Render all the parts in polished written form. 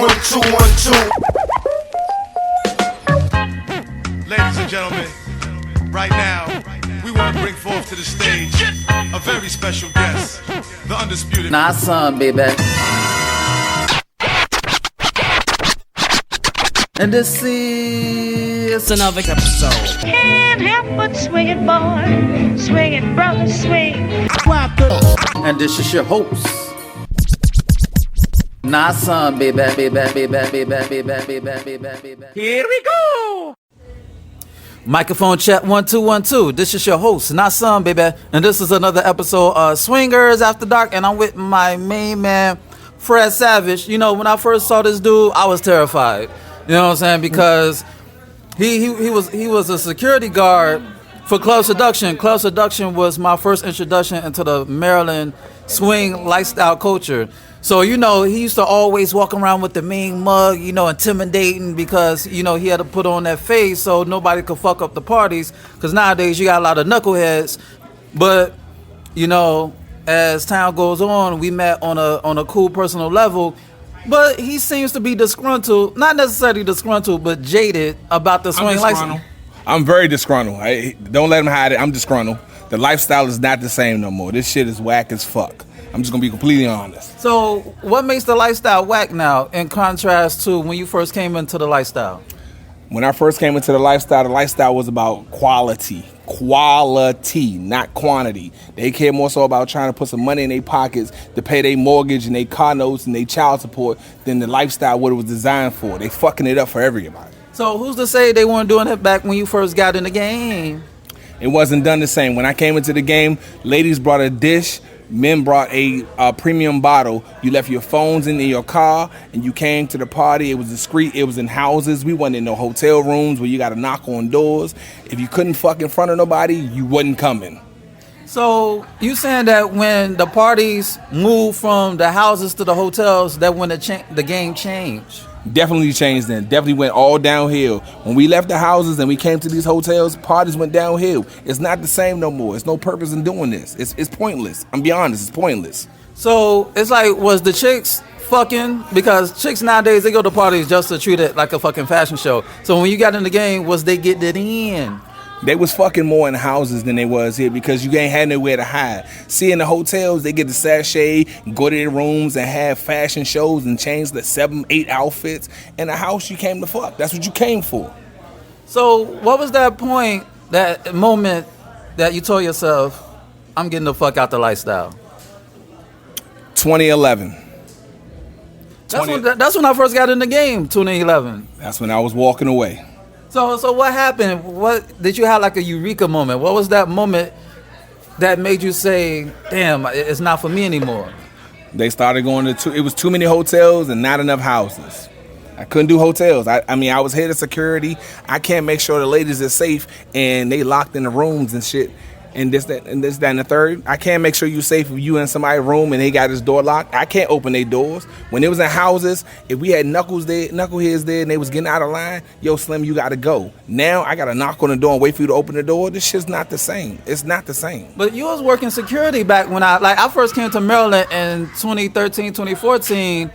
212. Ladies and gentlemen, right now, we want to bring forth to the stage a very special guest, the undisputed. Nah, son, baby. And this is another episode. Can't help but swing it, boy. Swing it, brother, swing. And this is your host. Nah, son, baby. Here we go. Microphone check 1 2 1 2. This is your host, not son, baby, and this is another episode of Swingers After Dark, and I'm with my main man, Fred Savage. You know, when I first saw this dude, I was terrified. You know what I'm saying? Because he was a security guard for Club Seduction. Club Seduction was my first introduction into the Maryland swing lifestyle culture. So, you know, he used to always walk around with the mean mug, you know, intimidating because, you know, he had to put on that face so nobody could fuck up the parties. Because nowadays you got a lot of knuckleheads. But, you know, as time goes on, we met on a cool personal level. But he seems to be disgruntled, not necessarily disgruntled, but jaded about the swing lifestyle. I'm very disgruntled. Don't let him hide it. I'm disgruntled. The lifestyle is not the same no more. This shit is whack as fuck. I'm just going to be completely honest. So what makes the lifestyle whack now in contrast to when you first came into the lifestyle? When I first came into the lifestyle was about quality. Quality, not quantity. They care more so about trying to put some money in their pockets to pay their mortgage and their car notes and their child support than the lifestyle what it was designed for. They fucking it up for everybody. So who's to say they weren't doing it back when you first got in the game? It wasn't done the same. When I came into the game, ladies brought a dish. Men brought a premium bottle. You left your phones in your car, and you came to the party. It was discreet. It was in houses. We wasn't in no hotel rooms where you got to knock on doors. If you couldn't fuck in front of nobody, you wasn't coming. So you saying that when the parties moved from the houses to the hotels, that when the game changed? Definitely changed then. Definitely went all downhill. When we left the houses and we came to these hotels, parties went downhill. It's not the same no more. It's no purpose in doing this. It's pointless. I'm be honest, it's pointless. So it's like, was the chicks fucking? Because chicks nowadays, they go to parties just to treat it like a fucking fashion show. So when you got in the game, was they getting it in? They was fucking more in houses than they was here because you ain't had nowhere to hide. See, in the hotels, they get the sachet, go to their rooms and have fashion shows and change the 7-8 outfits. In the house, you came to fuck. That's what you came for. So what was that point, that moment that you told yourself, I'm getting the fuck out the lifestyle? 2011. That's when I first got in the game, 2011. That's when I was walking away. So what happened? What did you have, like a eureka moment? What was that moment that made you say, damn, it's not for me anymore? They started going to it was too many hotels and not enough houses. I couldn't do hotels. I mean, I was head of security. I can't make sure the ladies are safe and they locked in the rooms and shit. And this, that, and the third. I can't make sure you safe if you in somebody's room and they got his door locked. I can't open their doors. When it was in houses, if we had knuckleheads there and they was getting out of line, yo, Slim, you got to go. Now I got to knock on the door and wait for you to open the door. This shit's not the same. It's not the same. But you was working security back when I first came to Maryland in 2013, 2014,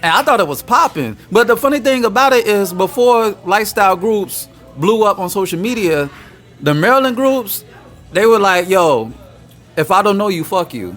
and I thought it was popping. But the funny thing about it is before lifestyle groups blew up on social media, the Maryland groups, they were like, yo, if I don't know you, fuck you.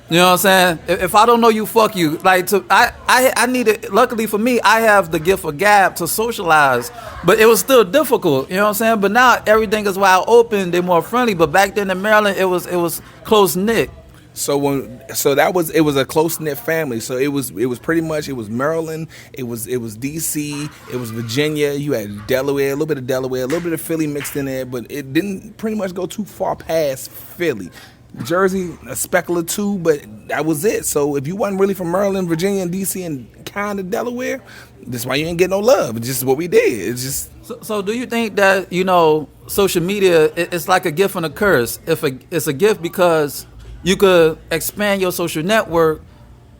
You know what I'm saying? If I don't know you, fuck you. Like, I needed, luckily for me, I have the gift of gab to socialize, but it was still difficult. You know what I'm saying? But now everything is wide open. They're more friendly. But back then in Maryland, it was close knit. It was a close knit family. So it was pretty much, it was Maryland, it was DC, it was Virginia. You had Delaware, a little bit of Delaware, a little bit of Philly mixed in there, but it didn't pretty much go too far past Philly. Jersey, a speckle or two, but that was it. So if you wasn't really from Maryland, Virginia, and DC, and kind of Delaware, that's why you ain't get no love. It's just what we did. It's just. So do you think that, you know, social media, it's like a gift and a curse? It's a gift because you could expand your social network,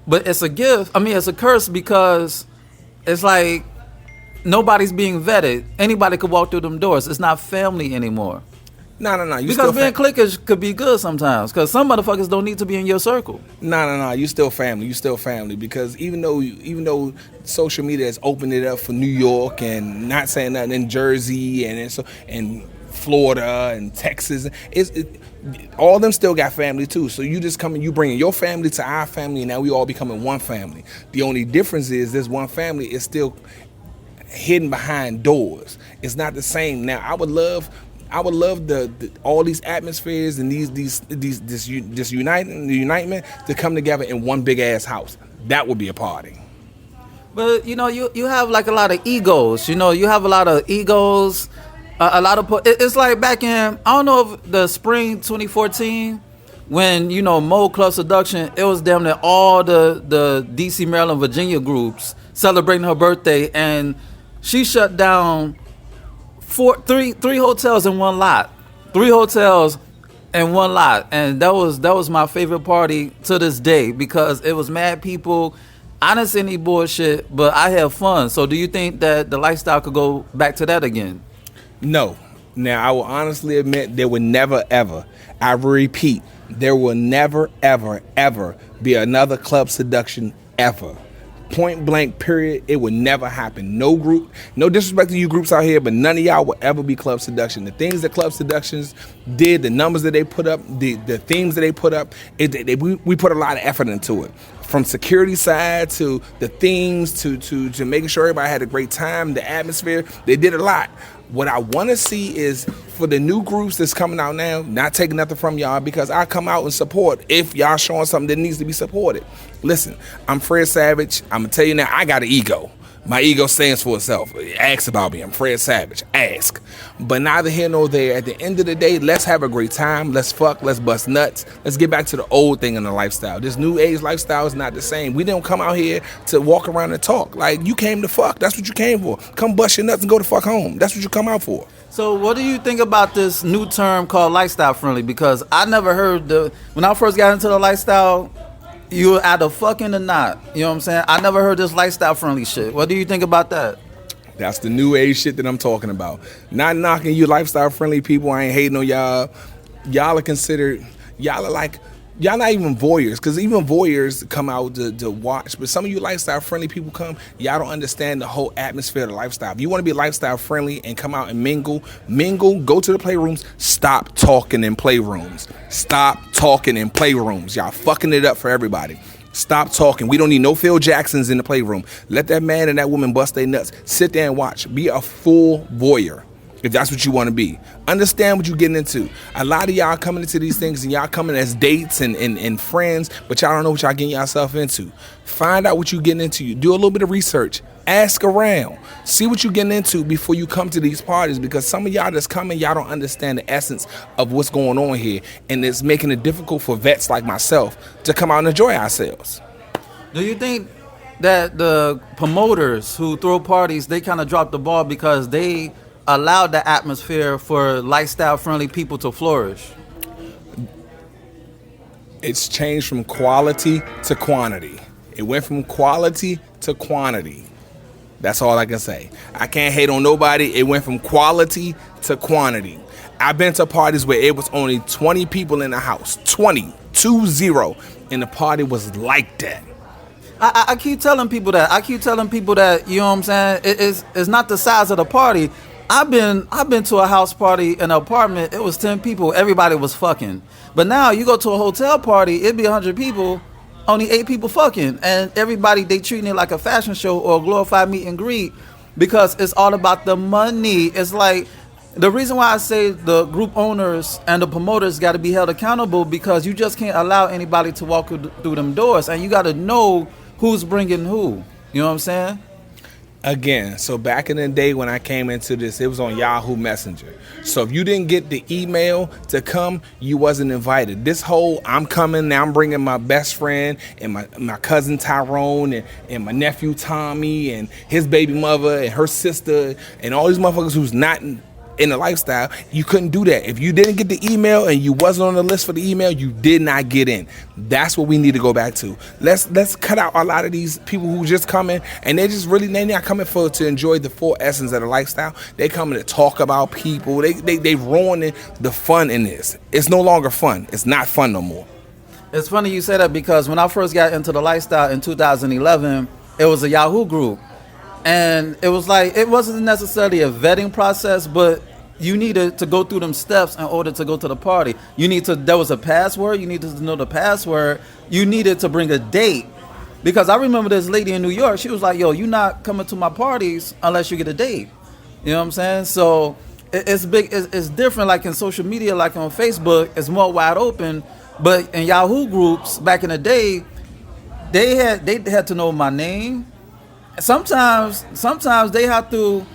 but it's a gift. I mean, it's a curse because it's like nobody's being vetted. Anybody could walk through them doors. It's not family anymore. No. You Because still being cliquish could be good sometimes. Because some motherfuckers don't need to be in your circle. No. You still family. You still family. Because even though social media has opened it up for New York and not saying nothing in Jersey and Florida and Texas, all of them still got family too. So you just you bringing your family to our family, and now we all becoming one family. The only difference is this one family is still hidden behind doors. It's not the same. Now I would love the all these atmospheres and this unitement to come together in one big ass house. That would be a party. But you have like a lot of egos. You have a lot of egos. A lot of it's like back in, I don't know if the spring 2014 when Mo Club Seduction, it was damn near all the DC, Maryland, Virginia groups celebrating her birthday, and she shut down three hotels in one lot. 3 hotels in one lot, and that was my favorite party to this day because it was mad people. I didn't see any bullshit, but I had fun. So do you think that the lifestyle could go back to that again? No. Now, I will honestly admit there will never, ever, I repeat, there will never, ever, ever be another Club Seduction ever. Point blank, period. It would never happen. No group, no disrespect to you groups out here, but none of y'all will ever be Club Seduction. The things that Club Seductions did, the numbers that they put up, the themes that they put up, we put a lot of effort into it. From security side to the themes to making sure everybody had a great time, the atmosphere, they did a lot. What I want to see is for the new groups that's coming out now, not taking nothing from y'all, because I come out and support if y'all showing something that needs to be supported. Listen, I'm Fred Savage. I'm going to tell you now, I got an ego. My ego stands for itself. Ask about me. I'm Fred Savage. Ask. But neither here nor there. At the end of the day, let's have a great time. Let's fuck. Let's bust nuts. Let's get back to the old thing in the lifestyle. This new age lifestyle is not the same. We didn't come out here to walk around and talk. Like, you came to fuck. That's what you came for. Come bust your nuts and go to fuck home. That's what you come out for. So what do you think about this new term called lifestyle friendly? Because I never heard when I first got into the lifestyle, you were either fucking or not. You know what I'm saying? I never heard this lifestyle friendly shit. What do you think about that? That's the new age shit that I'm talking about. Not knocking you lifestyle friendly people. I ain't hating on y'all. Y'all not even voyeurs, because even voyeurs come out to watch. But some of you lifestyle friendly people come, y'all don't understand the whole atmosphere of the lifestyle. If you want to be lifestyle friendly and come out and mingle, go to the playrooms. Stop talking in playrooms. Y'all fucking it up for everybody. Stop talking. We don't need no Phil Jacksons in the playroom. Let that man and that woman bust their nuts. Sit there and watch. Be a full voyeur. If that's what you want to be. Understand what you're getting into. A lot of y'all coming into these things and y'all coming as dates and friends, but y'all don't know what y'all getting yourself into. Find out what you're getting into. You do a little bit of research. Ask around. See what you're getting into before you come to these parties, because some of y'all that's coming, y'all don't understand the essence of what's going on here, and it's making it difficult for vets like myself to come out and enjoy ourselves. Do you think that the promoters who throw parties, they kind of drop the ball because they allowed the atmosphere for lifestyle-friendly people to flourish? It's changed from quality to quantity. It went from quality to quantity. That's all I can say. I can't hate on nobody. It went from quality to quantity. I've been to parties where it was only 20 people in the house. 20, and the party was like that. I keep telling people that. You know what I'm saying? It's not the size of the party. I've been to a house party in an apartment. It was 10 people. Everybody was fucking. But now you go to a hotel party, it'd be 100 people, only 8 people fucking, and everybody, they treating it like a fashion show or a glorified meet and greet because it's all about the money. It's like the reason why I say the group owners and the promoters got to be held accountable, because you just can't allow anybody to walk through them doors, and you got to know who's bringing who. You know what I'm saying? Again, so back in the day when I came into this, it was on Yahoo Messenger. So if you didn't get the email to come, you wasn't invited. This whole I'm coming, now I'm bringing my best friend and my cousin Tyrone and my nephew Tommy and his baby mother and her sister and all these motherfuckers who's not in the lifestyle, you couldn't do that. If you didn't get the email and you wasn't on the list for the email, you did not get in. That's what we need to go back to. Let's cut out a lot of these people who just come in and they're not coming for to enjoy the full essence of the lifestyle. They coming to talk about people. They ruining the fun in this. It's no longer fun. It's not fun no more. It's funny you say that because when I first got into the lifestyle in 2011, it was a Yahoo group. And it was like, it wasn't necessarily a vetting process, but you needed to go through them steps in order to go to the party. There was a password. You needed to know the password. You needed to bring a date. Because I remember this lady in New York, she was like, yo, you're not coming to my parties unless you get a date. You know what I'm saying? So it's big. It's different like in social media, like on Facebook, it's more wide open. But in Yahoo groups back in the day, they had to know my name. Sometimes they have to.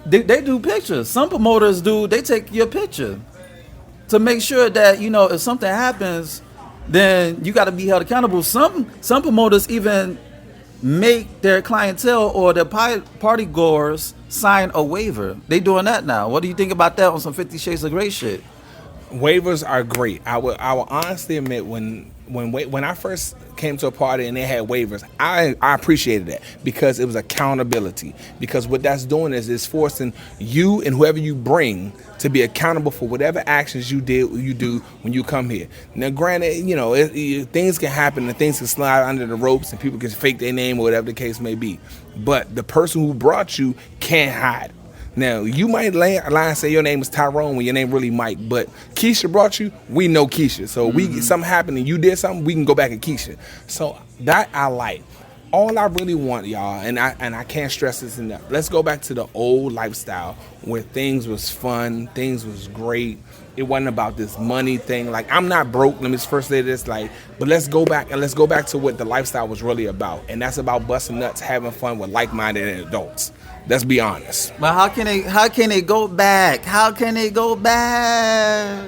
They do pictures. Some promoters do. They take your picture to make sure that if something happens, then you got to be held accountable. Some promoters even make their clientele or their party goers sign a waiver. They doing that now. What do you think about that on some 50 Shades of Grey shit? Waivers are great. I will honestly admit when I first came to a party and they had waivers, I appreciated that because it was accountability. Because what that's doing is it's forcing you and whoever you bring to be accountable for whatever actions you do when you come here. Now, granted, things can happen and things can slide under the ropes and people can fake their name or whatever the case may be. But the person who brought you can't hide. Now, you might lie and say your name is Tyrone when your name really Mike, but Keisha brought you, we know Keisha. So we something happened and you did something, we can go back at Keisha. So that I like. All I really want, y'all, and I can't stress this enough, let's go back to the old lifestyle where things was fun, things was great. It wasn't about this money thing. Like, I'm not broke, let me first say this, but let's go back to what the lifestyle was really about. And that's about busting nuts, having fun with like-minded adults. Let's be honest. But how can they go back? How can they go back?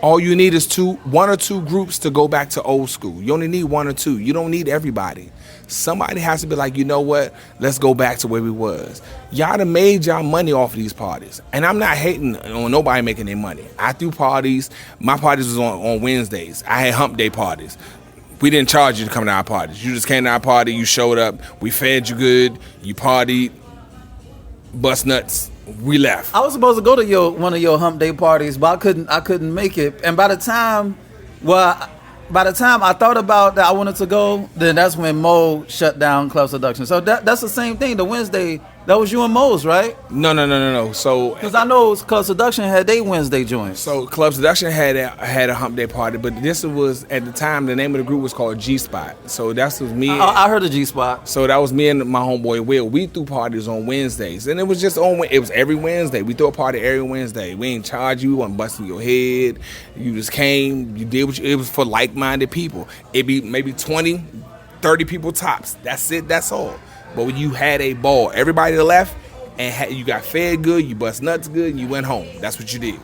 All you need is one or two groups to go back to old school. You only need one or two. You don't need everybody. Somebody has to be like, you know what? Let's go back to where we was. Y'all done made y'all money off of these parties. And I'm not hating on nobody making their money. I threw parties. My parties was on Wednesdays. I had hump day parties. We didn't charge you to come to our parties. You just came to our party. You showed up. We fed you good. You partied. Bust nuts. We left. I was supposed to go to one of your hump day parties, but I couldn't make it. And by the time I thought about that I wanted to go, then that's when Mo shut down Club Seduction. So that's the same thing. The Wednesday, that was you and Mo's, right? No. So because I know Club Seduction had their Wednesday joints. So Club Seduction had a hump day party, but this was at the time the name of the group was called G Spot. So that was me. I heard of G Spot. So that was me and my homeboy Will. We threw parties on Wednesdays, and it was every Wednesday. We threw a party every Wednesday. We ain't charge you, we wasn't busting your head. You just came, you did it was for like-minded people. It'd be maybe 20, 30 people tops. That's it. That's all. But when you had a ball, everybody left, and you got fed good, you bust nuts good, and you went home. That's what you did.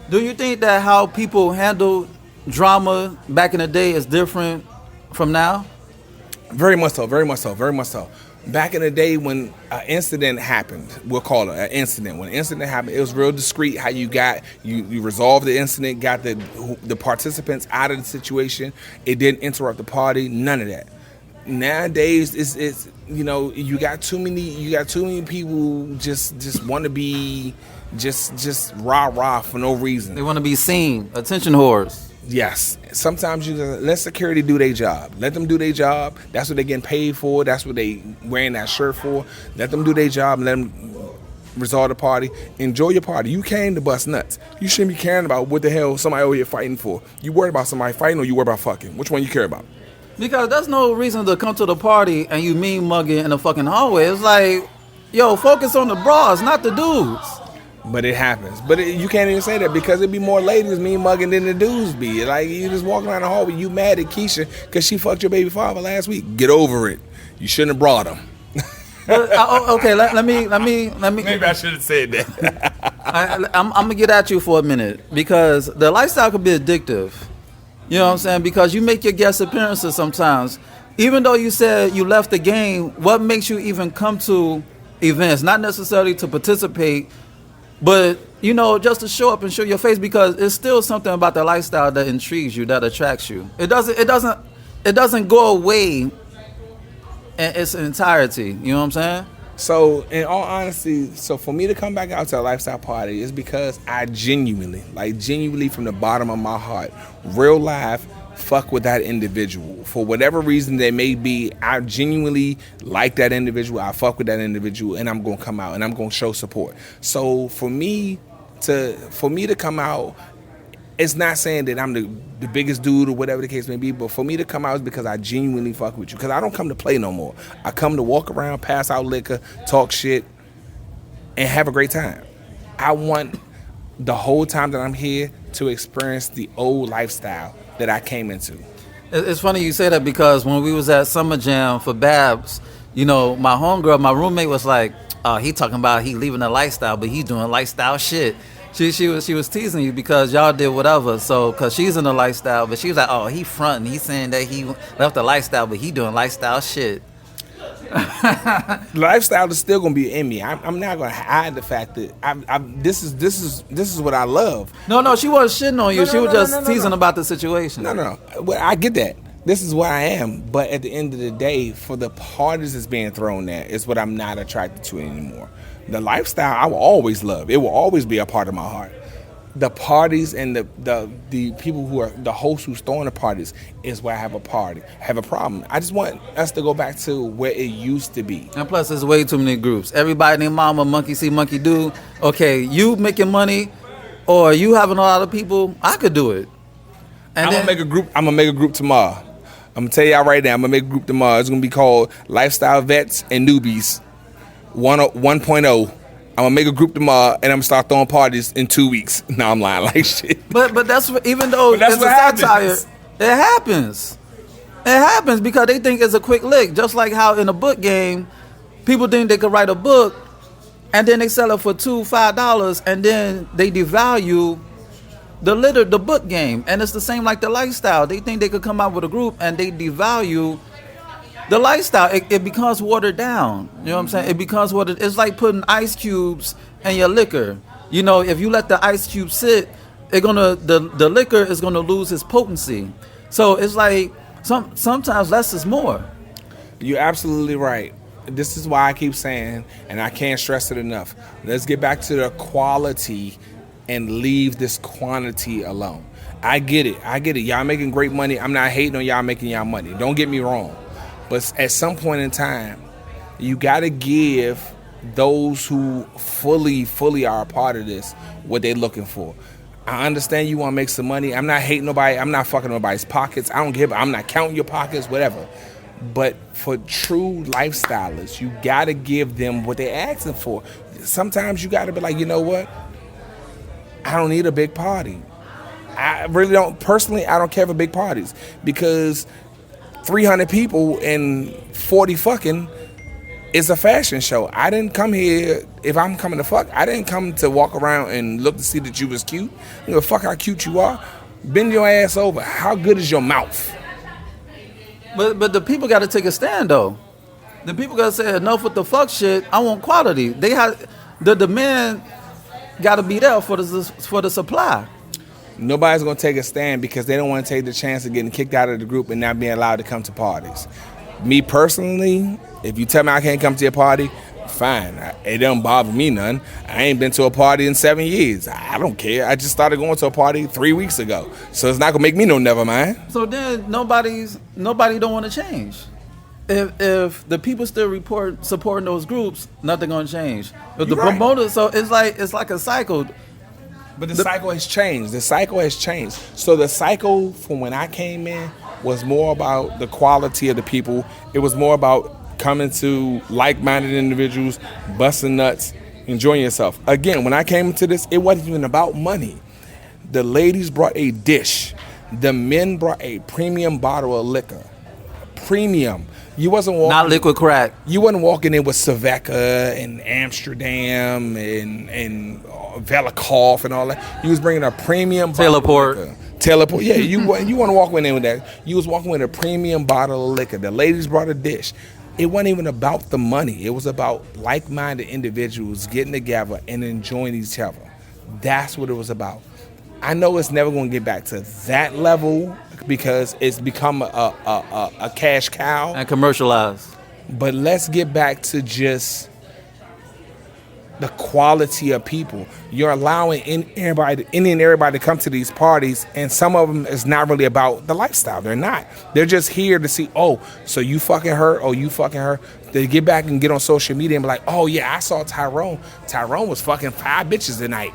Do you think that how people handled drama back in the day is different from now? Very much so. Back in the day when an incident happened, we'll call it an incident. When an incident happened, it was real discreet how you resolved the incident, got the participants out of the situation. It didn't interrupt the party, none of that. Nowadays, it's you got too many people who just want to be just rah for no reason. They want to be seen, attention whores. Yes. Sometimes you just let security do their job. Let them do their job. That's what they're getting paid for. That's what they wearing that shirt for. Let them do their job and let them resolve the party. Enjoy your party. You came to bust nuts. You shouldn't be caring about what the hell somebody over here fighting for. You worried about somebody fighting or you worried about fucking? Which one you care about? Because there's no reason to come to the party and you mean mugging in the fucking hallway. It's like, yo, focus on the bras, not the dudes. But it happens. But you can't even say that because it'd be more ladies mean mugging than the dudes be. Like, you just walking around the hallway, you mad at Keisha because she fucked your baby father last week. Get over it. You shouldn't have brought him. Okay, let me. Maybe I should have said that. I'm gonna get at you for a minute because the lifestyle could be addictive. You know what I'm saying? Because you make your guest appearances sometimes. Even though you said you left the game, what makes you even come to events? Not necessarily to participate, but you know, just to show up and show your face, because it's still something about the lifestyle that intrigues you, that attracts you. It doesn't go away in its entirety. You know what I'm saying? So, in all honesty, so for me to come back out to a lifestyle party is because I genuinely from the bottom of my heart, real life, fuck with that individual. For whatever reason they may be, I genuinely like that individual. I fuck with that individual, and I'm gonna come out and I'm gonna show support. So for me to come out, it's not saying that I'm the biggest dude or whatever the case may be, but for me to come out is because I genuinely fuck with you. Because I don't come to play no more. I come to walk around, pass out liquor, talk shit, and have a great time. I want the whole time that I'm here to experience the old lifestyle that I came into. It's funny you say that, because when we was at Summer Jam for Babs, you know, my homegirl, my roommate was like, he talking about he leaving the lifestyle, but he's doing lifestyle shit. She was teasing you because y'all did whatever. So, because she's in the lifestyle, but she was like, oh, he fronting. He's saying that he left the lifestyle, but he doing lifestyle shit. Lifestyle is still gonna be in me. I'm not gonna hide the fact that this is what I love. No, she wasn't shitting on you. She was just teasing about the situation. No. Well, I get that. This is what I am. But at the end of the day, for the parties that's being thrown there, is what I'm not attracted to anymore. The lifestyle I will always love. It will always be a part of my heart. The parties and the people who are the hosts who's throwing the parties is where I have a problem. I just want us to go back to where it used to be. And plus, there's way too many groups. Everybody named mama, monkey see, monkey do. Okay, you making money, or you having a lot of people. I could do it. And I'm gonna make a group tomorrow. I'm gonna tell y'all right now. I'm gonna make a group tomorrow. It's gonna be called Lifestyle Vets and Newbies 1.0. I'm gonna make a group tomorrow, and I'm gonna start throwing parties in 2 weeks. No, I'm lying like shit. But that's even though that's it's a satire, it happens. It happens because they think it's a quick lick. Just like how in a book game, people think they could write a book, and then they sell it for $5, and then they devalue the book game. And it's the same like the lifestyle. They think they could come out with a group, and they devalue the lifestyle. It becomes watered down. You know what I'm saying? It becomes it's like putting ice cubes in your liquor. You know, if you let the ice cube sit, the liquor is gonna lose its potency. So it's like sometimes less is more. You're absolutely right. This is why I keep saying, and I can't stress it enough, let's get back to the quality and leave this quantity alone. I get it. Y'all making great money. I'm not hating on y'all making y'all money. Don't get me wrong. But at some point in time, you got to give those who fully are a part of this what they're looking for. I understand you want to make some money. I'm not hating nobody. I'm not fucking nobody's pockets. I don't give. I'm not counting your pockets, whatever. But for true lifestylists, you got to give them what they're asking for. Sometimes you got to be like, you know what? I don't need a big party. I really don't. Personally, I don't care for big parties because 300 people and 40 fucking is a fashion show. I didn't come here, if I'm coming to fuck, I didn't come to walk around and look to see that you was cute. You know, fuck how cute you are. Bend your ass over. How good is your mouth? But the people got to take a stand though. The people got to say enough with the fuck shit. I want quality. They have the demand got to be there for the supply. Nobody's going to take a stand because they don't want to take the chance of getting kicked out of the group and not being allowed to come to parties. Me personally, if you tell me I can't come to your party, fine. It don't bother me none. I ain't been to a party in 7 years. I don't care. I just started going to a party 3 weeks ago. So it's not going to make me no never mind. So then nobody don't want to change. If the people still supporting those groups, nothing going to change. But the promoters, so it's like a cycle. But the cycle has changed. So the cycle from when I came in was more about the quality of the people. It was more about coming to like-minded individuals, busting nuts, enjoying yourself. Again, when I came into this, it wasn't even about money. The ladies brought a dish. The men brought a premium bottle of liquor. Premium. You wasn't walking. Not liquid crack. You wasn't walking in with Saveka and Amsterdam and Velikov and all that. You was bringing a premium Teleport. Yeah, you want to walk in with that. You was walking with a premium bottle of liquor. The ladies brought a dish. It wasn't even about the money. It was about like-minded individuals getting together and enjoying each other. That's what it was about. I know it's never going to get back to that level because it's become a cash cow. And commercialized. But let's get back to just the quality of people. You're allowing any and everybody to come to these parties, and some of them is not really about the lifestyle. They're not. They're just here to see, oh, so you fucking her, oh, you fucking her. They get back and get on social media and be like, oh, yeah, I saw Tyrone. Tyrone was fucking 5 bitches tonight.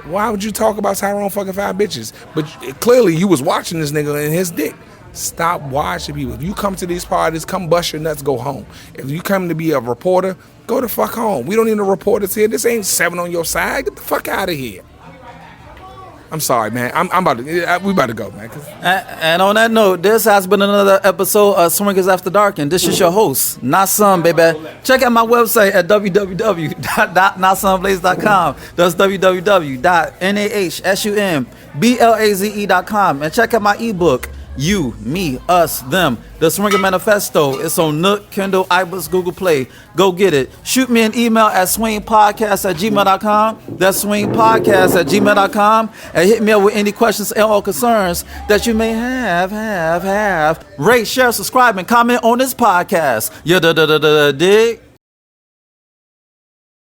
Why would you talk about Tyrone fucking 5 bitches? But clearly you was watching this nigga and his dick. Stop watching people. If you come to these parties, come bust your nuts, go home. If you come to be a reporter, go the fuck home. We don't need no reporters here. This ain't 7 on your side. Get the fuck out of here. I'm sorry, man. We about to go, man. And on that note, this has been another episode of Swingers After Dark, and this is your host, Not Some, baby. Check out my website at www.notsonblaze.com. That's www.nahsumblaze.com. And check out my ebook, You, Me, Us, Them, The Swinger Manifesto. It's on Nook, Kindle, iBooks, Google Play. Go get it. Shoot me an email at swingpodcast@gmail.com. That's swingpodcast@gmail.com. And hit me up with any questions or concerns that you may have. Rate, share, subscribe, and comment on this podcast. Yeah, dig.